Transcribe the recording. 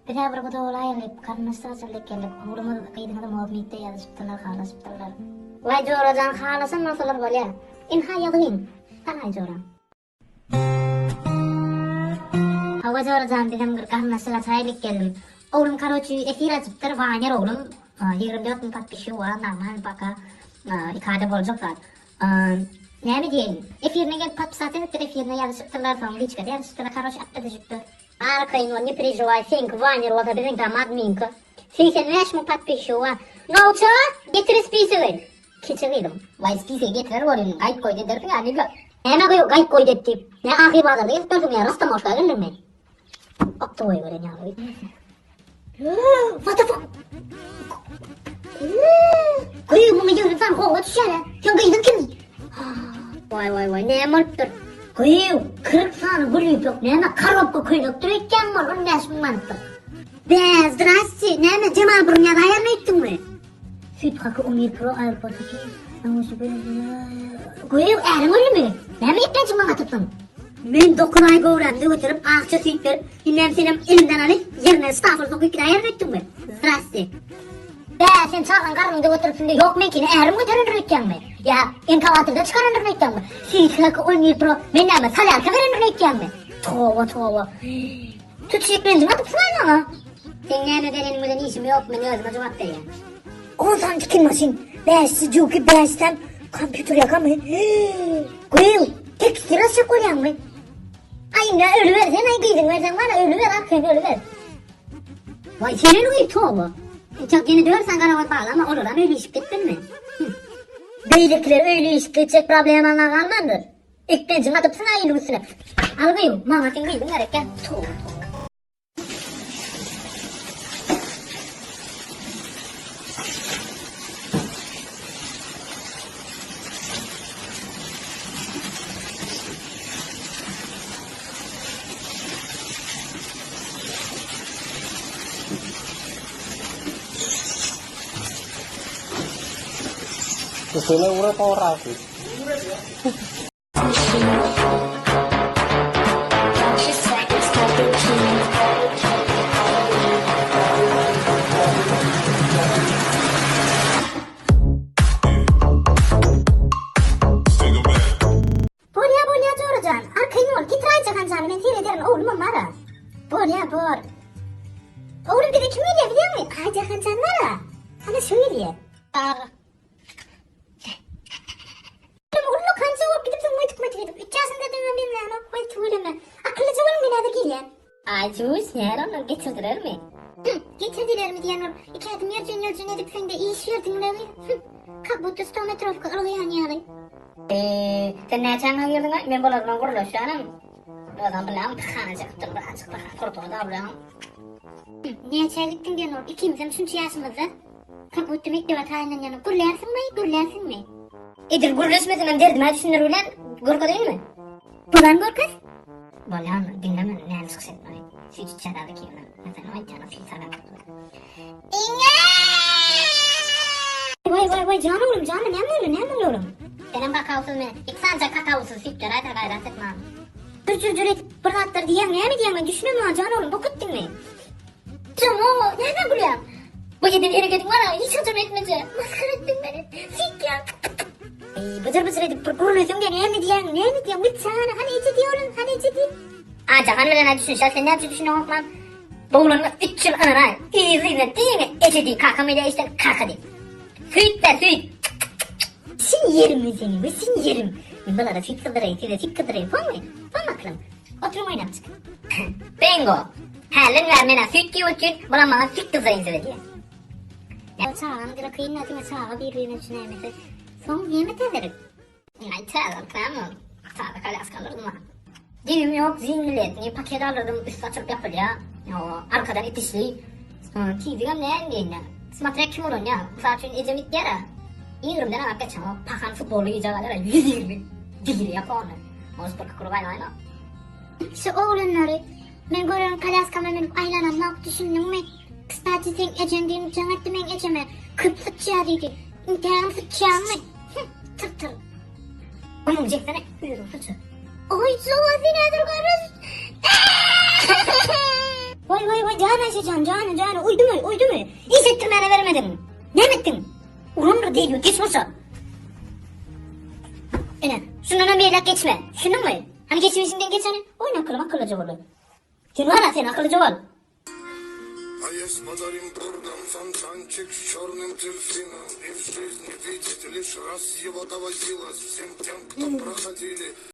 Bir de bir ayarlayıp karnına saldek gelip oğlumu kıydığında muhabbette yazışıptılar, halasıptılar. Vay coracan halasan nasılır böyle? İnha yalıyım. Tanay coran. Hava coracan dedim karnına sayılık geldim. Oğlum karoçu efir açıptır vanyer oğlum. 24 bin pat pişiyor var normal baka. İkade bolacaklar. Ne mi diyelim? Efirine gelip pat zaten efirine yazışıptırlar falan. Hiç kadar yazışıptırlar karoç attı düşüptür. Arkayın o ne переживай, сенька Ваня рода bizim adminka. Sen neşme pat pişiyor. Nauça getir spiseyi. Keçiriydim. Vay spiseyi getirir olayım. Gayet koy dedirsin ya ne gör. Hemen koy gayet koy dedim. Ne ahir bazada gelip dördüm ya rastım hoş geldin mi? Akta koy böyle ne abi. What the fuck? Koyuyor mu gidiyor sen kova düşer ya. Sen kıydın kim? Vay ne mırttır. Koyuyor. Kırık sana gülüp yok. Ne karabı koyup dururken var. Onu nesmin mantık. Zdrassi. Ne Cemal burun ya da ayarını ettin mi? Süt kakı 11 Pro airportaki. Koyuyor erim öyle mi? Ne mi ihtiyacım bana tutun? Ben 9 ay öğrendi götürüp ağaçça süt verip dinlem senem elimden alıp yerine stafır sokup ayarını ettin mi? Zdrassi. Sen çağıran karnında götürüp yok menkini erim götürün mi? Ya enkavatırda çıkarın mi? Süt kakı 11 Pro ben de salyarka verin mi? Tova. Tütüşek benzin atıp sınayın ama. Sen ne benim müden işim yok mu? Ne özüme cevap ver ya. 10 çıkın maşin. 5 cüki 5'ten kompütür yakamı. Koyul. Tek sırası koyan mı? Ay ne ölü ver. Sen ay giydin versen bana ölü ver. Arkayım ölü ver. Vay senin uyup tuğu. Çok yeni diyorsan karavat bağlı ama olur ama öyle işip gittin mi? Beylikler öyle işip gidecek problem anlamandır. İlk bencim atıp sınayın üstüne. Al koyul. Mama sen giydin gerek gel. Tuğu. Usulnya urip ora sih. Bolya coracan. Arkayın ol. Git rayca kancan. Ben seyrederim oğlum mara. Bolya. Oğlum bir de kim geliyor biliyor musun? Rayca kancanlara. Hani şöyle. Oğlum kanca olup gidip sen maytık edip. 3 yaşında dönmem benimle ama maytık öyleme. Akıllıca var mı nerede geliyor? Acuz ya onu getirdiler mi? Getirdiler mi diyen oğlum. 2 adım yercün edip sen de iyi iş verdin mi? Kalk bu düz metrovka arayan yarın. Sen ne çanğa girdin ha? Ben bolarından kuruluşanım. Oradan bilen tıkana çıktım. Kurtuğu da bilen. Niye çaylıktın diyen oğlum? İkimizden şunca yaşımızda. Kalk bu demek de vatayından yanı. Gürlersin mi? Edir gürleşmesin ben derdim. Hadi şunları ulan. Gorka değil mi? Bulan gorkaz? Bulan dinleme. Ne alışık setmeyi. Süt çadadı ki ulan. Mesela o canım süt çadadı. Vay canım oğlum ne olurum? Benim kakavsız mı? İksanca kakavsız sütler ayda gayret etmem. Cür et bıraktır diyen mi düşünüyorum ha canım oğlum bu gittin mi? Canım oğlum nereden buluyorum? Bu yedi bir yere gidin var ha hiç hocam etmece. Maskar ettin beni. Süt ya. Bıcır edip kuruluyorsun diye ne mi diyen lütfen hani içi diyorum hani içi diyor. Ancak annelerine düşün sen ne yapıyorsun düşünüyorsun lan? Boğulanma 3 yıl anara izine değil mi? Ece değil kakamıyla işte kaka değil. Süt. Seni yerim. Bunlara süt kıdırayı falan mı? Falan bakalım. Oturum oynattık. Bingo. Halen vermene süt diyor için bana bana süt kıdırayı diye. Ya çağın bir kıyın adına çağı birbirine düşünemesi. Son yemek ederim. Ay çağırım tamam. Çağda kalas kalırdım ha. Dilim yok zihniyet. Paket alırdım üst açıp yapılıyor. Arkadan itişli. TV'm ne endiydi? Smatrek kim olun ya? Saçın ecemit yara. 20'den ama kaç ama pakan futbolu icablara 120 digri yapar. Mospor kurbayla ayna. Şu oğlanları ben görüyorum kalas kalmanın aylanam ne düşündün mü? Kıstacı sen ecendin canat demen eceme. Kıp sıçıyadıydı. İntiham sıçıyam mı? Tır. Onun ceksene yürü fıçı. Oy soğuk nedir karız? Vay vay vay canı Ayşecan canı uydu mu? İzzettirmene vermedin. Ne ettin? Urumdur değil geç olsa. Ene şundan bir elak geçme. Şunun mu? Hani geçmişinden geçene oyna akıllıca olur. Sen var ya sen akıllıca ol. А я с подарим фонтанчик с черным дельфином. И в жизни видеть лишь раз его доводилось всем тем, кто проходили